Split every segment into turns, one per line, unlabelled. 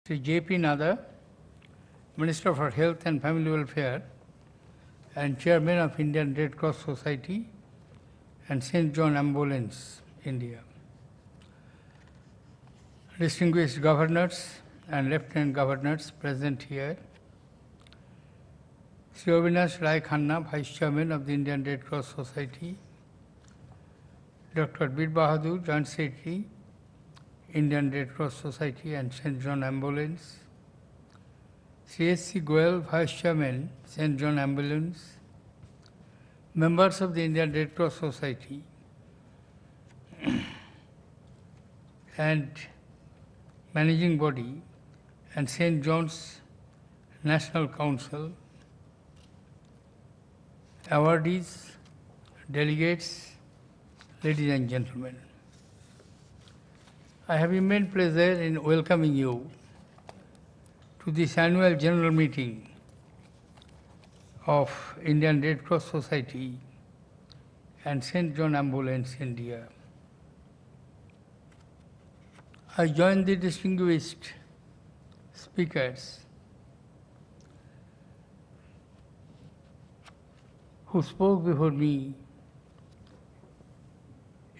Sri J.P. Nada, Minister for Health and Family Welfare and Chairman of Indian Red Cross Society and St. John Ambulance, India. Distinguished governors and lieutenant governors present here. Sri Avinash Rai Khanna, Vice Chairman of the Indian Red Cross Society. Dr. Bir Bahadur, Joint Secretary, Indian Red Cross Society and St. John Ambulance. Sri S.C. Goel, Vice Chairman, St. John Ambulance. Members of the Indian Red Cross Society and Managing Body and St. John's National Council, awardees, delegates, ladies and gentlemen. I have immense pleasure in welcoming you to this annual general meeting of Indian Red Cross Society and St. John Ambulance, India. I join the distinguished speakers who spoke before me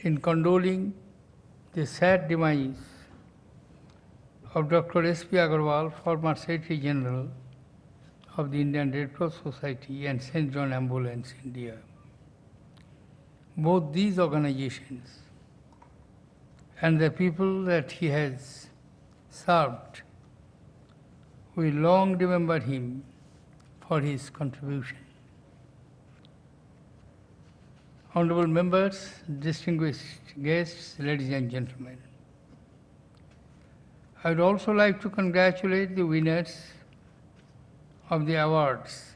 in condoling the sad demise of Dr. S.P. Agarwal, former Secretary General of the Indian Red Cross Society and St. John Ambulance, India. Both these organizations and the people that he has served will long remember him for his contribution. Honorable members, distinguished guests, ladies and gentlemen, I would also like to congratulate the winners of the awards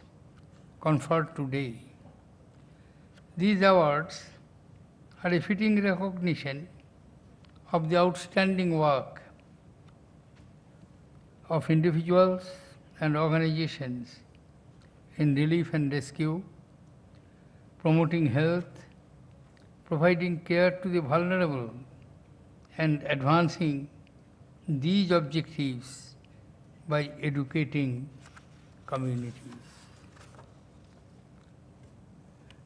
conferred today. These awards are a fitting recognition of the outstanding work of individuals and organizations in relief and rescue, promoting health, providing care to the vulnerable, and advancing these objectives by educating communities.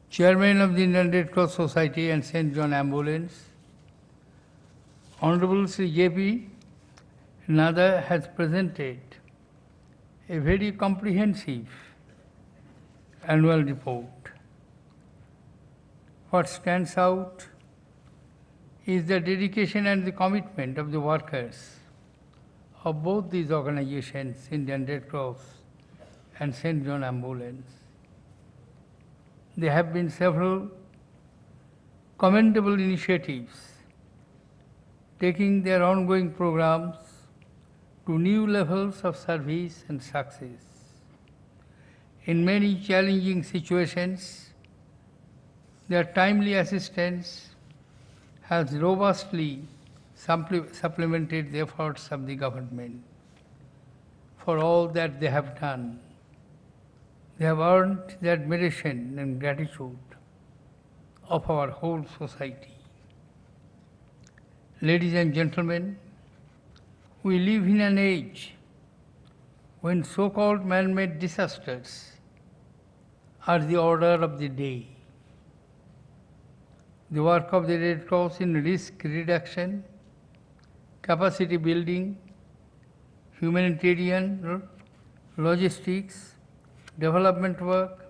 Chairman of the Indian Red Cross Society and St. John Ambulance, Honorable Sri J.P. Nada has presented a very comprehensive annual report. What stands out is the dedication and the commitment of the workers of both these organizations, Indian Red Cross and St. John Ambulance. There have been several commendable initiatives taking their ongoing programs to new levels of service and success. In many challenging situations, their timely assistance has robustly supplemented the efforts of the government. For all that they have done, they have earned the admiration and gratitude of our whole society. Ladies and gentlemen, we live in an age when so-called man-made disasters are the order of the day. The work of the Red Cross in risk reduction, capacity building, humanitarian, logistics, development work,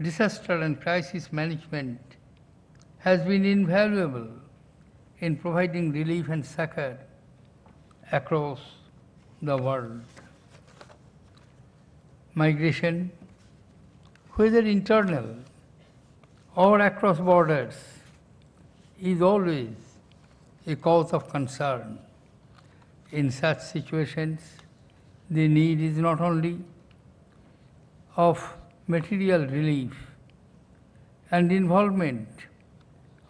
disaster and crisis management has been invaluable in providing relief and succor across the world. Migration, whether internal or across borders, is always a cause of concern. In such situations, the need is not only of material relief and involvement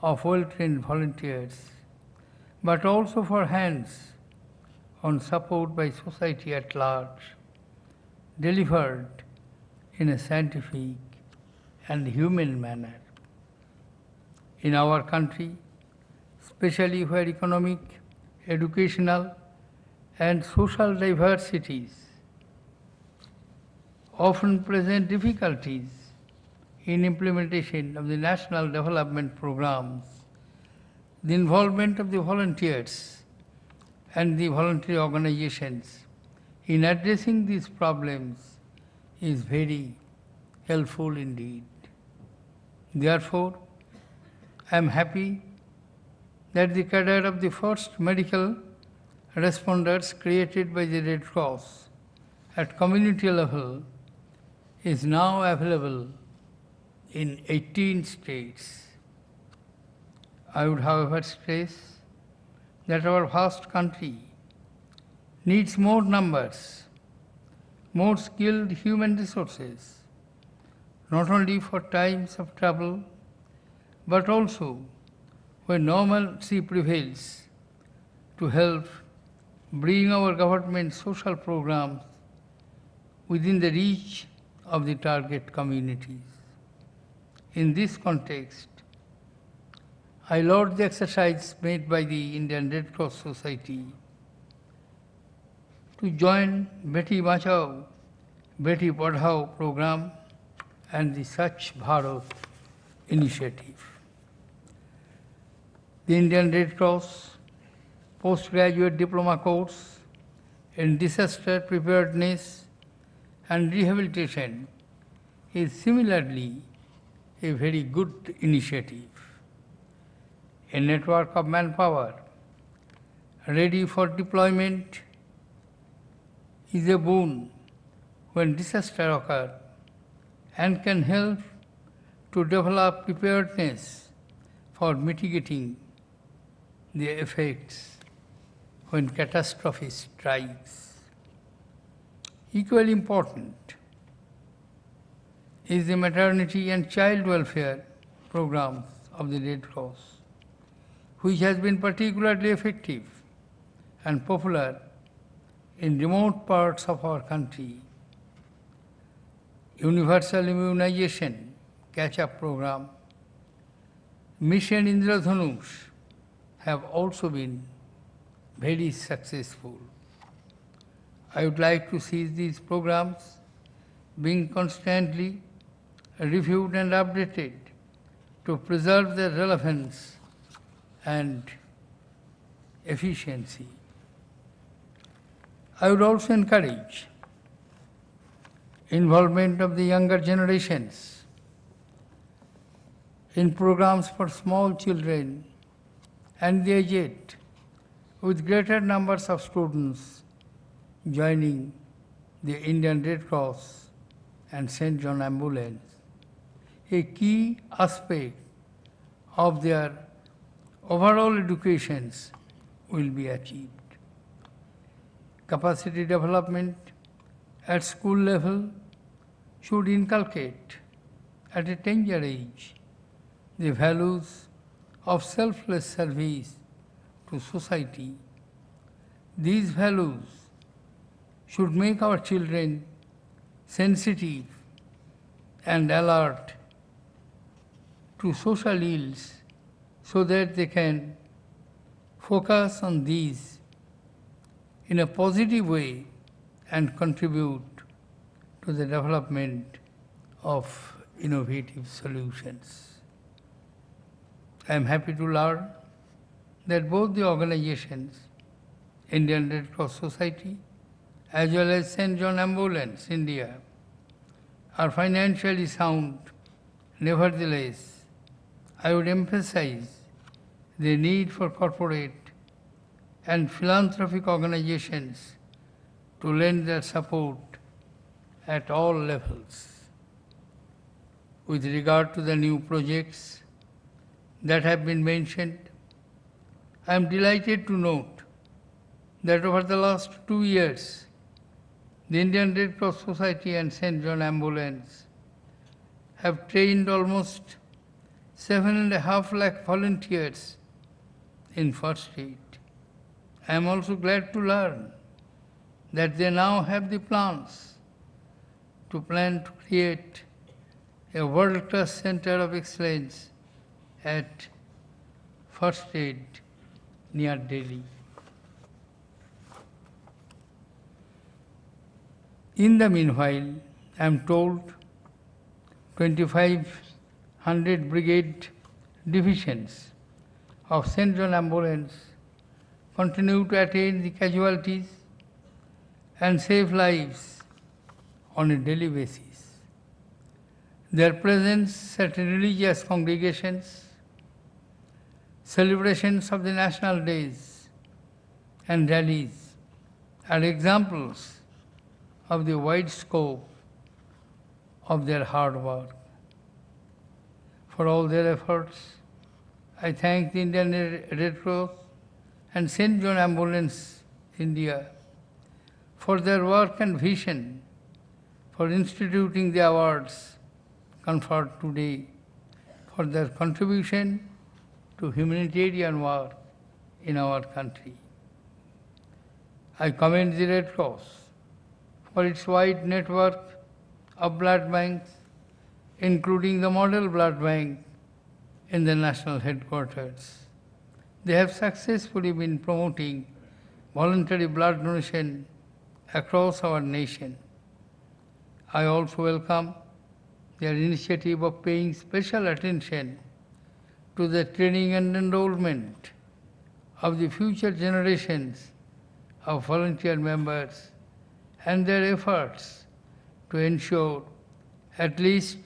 of well-trained volunteers, but also for hands-on support by society at large, delivered in a scientific and human manner. In our country, especially where economic, educational, and social diversities often present difficulties in implementation of the national development programs. The involvement of the volunteers and the voluntary organizations in addressing these problems is very helpful indeed. Therefore, I am happy that the cadre of the first medical responders created by the Red Cross at community level is now available in 18 states. I would, however, stress that our vast country needs more numbers, more skilled human resources, not only for times of trouble, but also when normalcy prevails, to help bring our government social programs within the reach of the target communities. In this context, I laud the exercise made by the Indian Red Cross Society to join Beti Bachao, Beti Padhao program and the Swachh Bharat initiative. The Indian Red Cross postgraduate diploma course in disaster preparedness and rehabilitation is similarly a very good initiative. A network of manpower ready for deployment is a boon when disaster occurs and can help to develop preparedness for mitigating the effects when catastrophe strikes. Equally important is the maternity and child welfare programs of the Red Cross, which has been particularly effective and popular in remote parts of our country. Universal immunization catch-up program, Mission Indradhanush have also been very successful. I would like to see these programs being constantly reviewed and updated to preserve their relevance and efficiency. I would also encourage involvement of the younger generations in programs for small children and the aged, with greater numbers of students joining the Indian Red Cross and St. John Ambulance. A key aspect of their overall educations will be achieved. Capacity development at school level should inculcate at a tender age the values of selfless service to society. These values should make our children sensitive and alert to social ills so that they can focus on these in a positive way and contribute to the development of innovative solutions. I am happy to learn that both the organizations, Indian Red Cross Society as well as St. John Ambulance India, are financially sound. Nevertheless, I would emphasize the need for corporate and philanthropic organizations to lend their support at all levels. With regard to the new projects that have been mentioned, I am delighted to note that over the last 2 years, the Indian Red Cross Society and St. John Ambulance have trained almost 7.5 lakh volunteers in first aid. I am also glad to learn that they now have the plans to create a world-class center of excellence at first aid near Delhi. In the meanwhile, I am told 2500 brigade divisions of St. John Ambulance continue to attend the casualties and save lives on a daily basis. Their presence at religious congregations, celebrations of the national days, and rallies are examples of the wide scope of their hard work. For all their efforts, I thank the Indian Red Cross and St. John Ambulance India for their work and vision for instituting the awards conferred today, for their contribution to humanitarian work in our country. I commend the Red Cross for its wide network of blood banks, including the Model Blood Bank in the national headquarters. They have successfully been promoting voluntary blood donation across our nation. I also welcome their initiative of paying special attention to the training and enrollment of the future generations of volunteer members and their efforts to ensure at least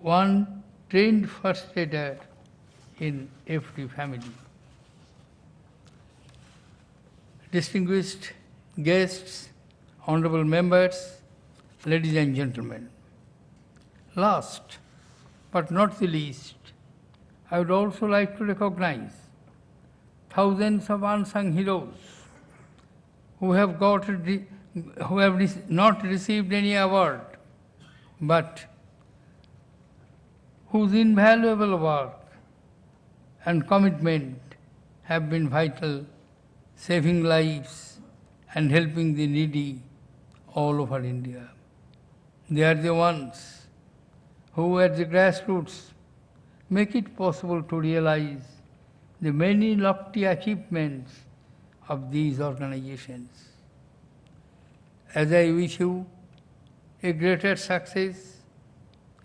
one trained first aider in every family. Distinguished guests, honorable members, ladies and gentlemen, last but not the least, I would also like to recognize thousands of unsung heroes who have not received any award, but whose invaluable work and commitment have been vital, saving lives and helping the needy all over India. They are the ones who at the grassroots make it possible to realize the many lofty achievements of these organizations. As I wish you a greater success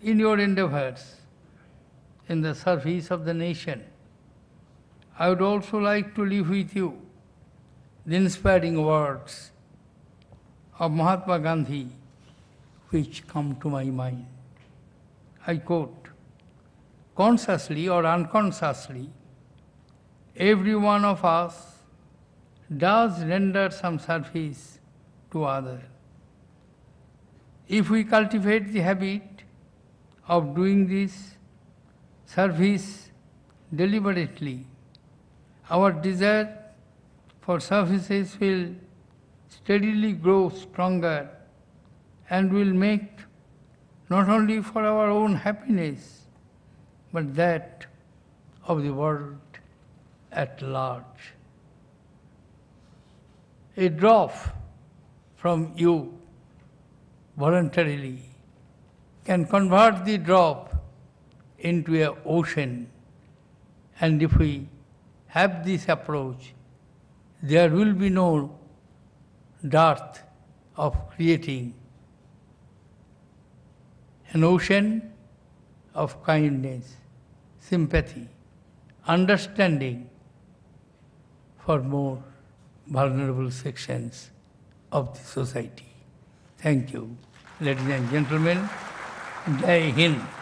in your endeavors in the service of the nation, I would also like to leave with you the inspiring words of Mahatma Gandhi which come to my mind. I quote, "Consciously or unconsciously, every one of us does render some service to others. If we cultivate the habit of doing this service deliberately, our desire for services will steadily grow stronger and will make not only for our own happiness, but that of the world at large. A drop from you voluntarily can convert the drop into an ocean, and if we have this approach, there will be no dearth of creating an ocean of kindness, sympathy, understanding for more vulnerable sections of the society." Thank you, ladies and gentlemen. Jai Hind.